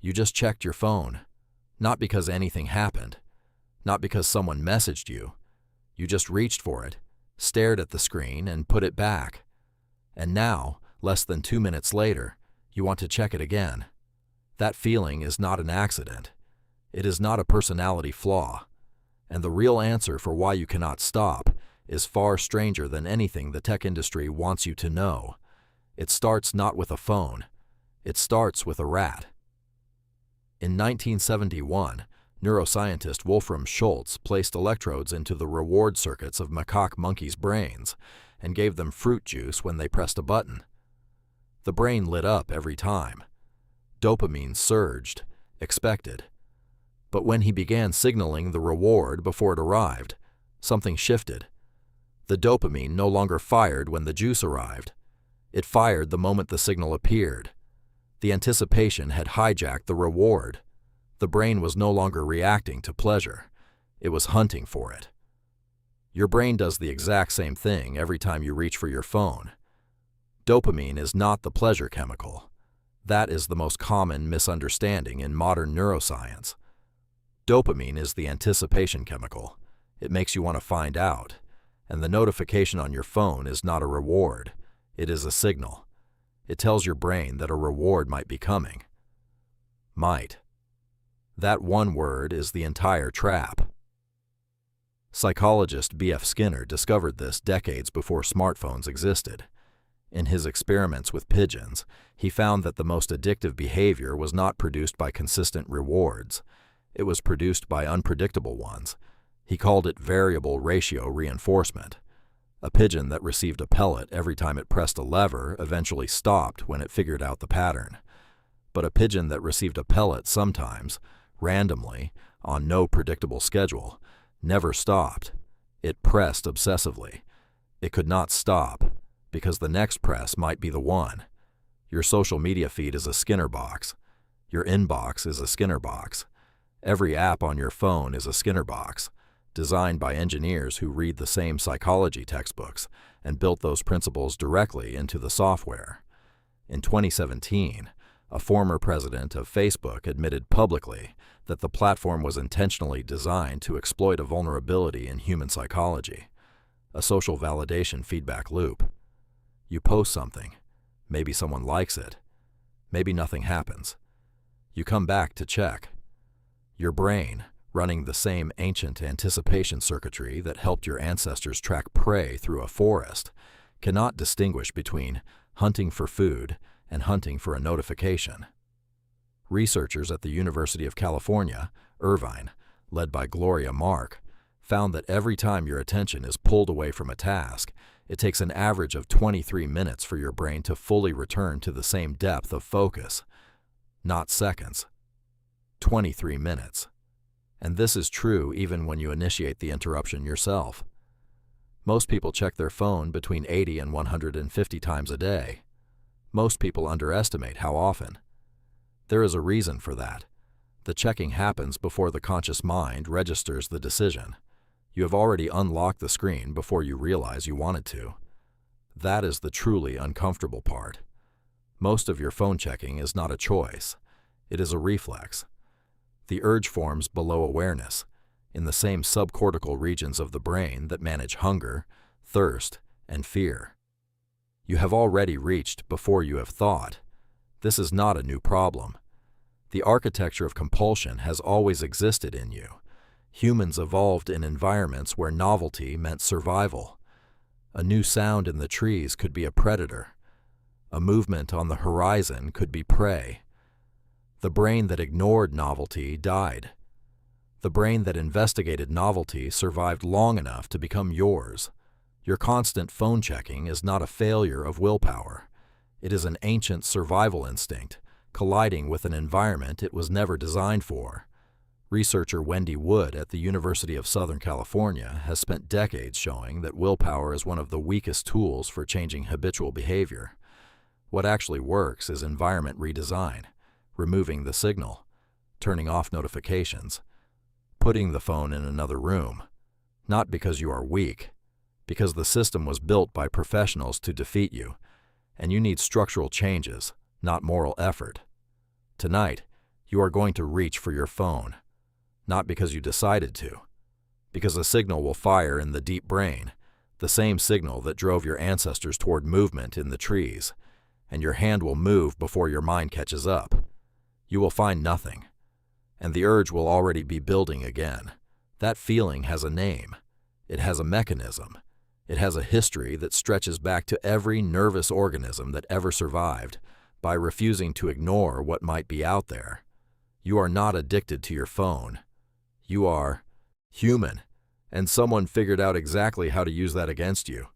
You just checked your phone, not because anything happened, not because someone messaged you. You just reached for it, stared at the screen, and put it back. And now, less than 2 minutes later, you want to check it again. That feeling is not an accident. It is not a personality flaw. And the real answer for why you cannot stop is far stranger than anything the tech industry wants you to know. It starts not with a phone. It starts with a rat. In 1971, neuroscientist Wolfram Schultz placed electrodes into the reward circuits of macaque monkeys' brains and gave them fruit juice when they pressed a button. The brain lit up every time. Dopamine surged, expected. But when he began signaling the reward before it arrived, something shifted. The dopamine no longer fired when the juice arrived. It fired the moment the signal appeared. The anticipation had hijacked the reward. The brain was no longer reacting to pleasure. It was hunting for it. Your brain does the exact same thing every time you reach for your phone. Dopamine is not the pleasure chemical. That is the most common misunderstanding in modern neuroscience. Dopamine is the anticipation chemical. It makes you want to find out. And the notification on your phone is not a reward. It is a signal. It tells your brain that a reward might be coming. Might. That one word is the entire trap. Psychologist B.F. Skinner discovered this decades before smartphones existed. In his experiments with pigeons, he found that the most addictive behavior was not produced by consistent rewards. It was produced by unpredictable ones. He called it variable ratio reinforcement. A pigeon that received a pellet every time it pressed a lever eventually stopped when it figured out the pattern. But a pigeon that received a pellet sometimes, randomly, on no predictable schedule, never stopped. It pressed obsessively. It could not stop, because the next press might be the one. Your social media feed is a Skinner box. Your inbox is a Skinner box. Every app on your phone is a Skinner box, designed by engineers who read the same psychology textbooks and built those principles directly into the software. In 2017, a former president of Facebook admitted publicly that the platform was intentionally designed to exploit a vulnerability in human psychology, a social validation feedback loop. You post something, maybe someone likes it, maybe nothing happens. You come back to check. Your brain, running the same ancient anticipation circuitry that helped your ancestors track prey through a forest, cannot distinguish between hunting for food and hunting for a notification. Researchers at the University of California, Irvine, led by Gloria Mark, found that every time your attention is pulled away from a task, it takes an average of 23 minutes for your brain to fully return to the same depth of focus. Not seconds. 23 minutes. And this is true even when you initiate the interruption yourself. Most people check their phone between 80 and 150 times a day. Most people underestimate how often. There is a reason for that. The checking happens before the conscious mind registers the decision. You have already unlocked the screen before you realize you wanted to. That is the truly uncomfortable part. Most of your phone checking is not a choice. It is a reflex. The urge forms below awareness, in the same subcortical regions of the brain that manage hunger, thirst, and fear. You have already reached before you have thought. This is not a new problem. The architecture of compulsion has always existed in you. Humans evolved in environments where novelty meant survival. A new sound in the trees could be a predator. A movement on the horizon could be prey. The brain that ignored novelty died. The brain that investigated novelty survived long enough to become yours. Your constant phone checking is not a failure of willpower. It is an ancient survival instinct, colliding with an environment it was never designed for. Researcher Wendy Wood at the University of Southern California has spent decades showing that willpower is one of the weakest tools for changing habitual behavior. What actually works is environment redesign, removing the signal, turning off notifications, putting the phone in another room, not because you are weak, because the system was built by professionals to defeat you, and you need structural changes, not moral effort. Tonight, you are going to reach for your phone. Not because you decided to, because a signal will fire in the deep brain, the same signal that drove your ancestors toward movement in the trees, and your hand will move before your mind catches up. You will find nothing, and the urge will already be building again. That feeling has a name. It has a mechanism. It has a history that stretches back to every nervous organism that ever survived by refusing to ignore what might be out there. You are not addicted to your phone. You are human, and someone figured out exactly how to use that against you.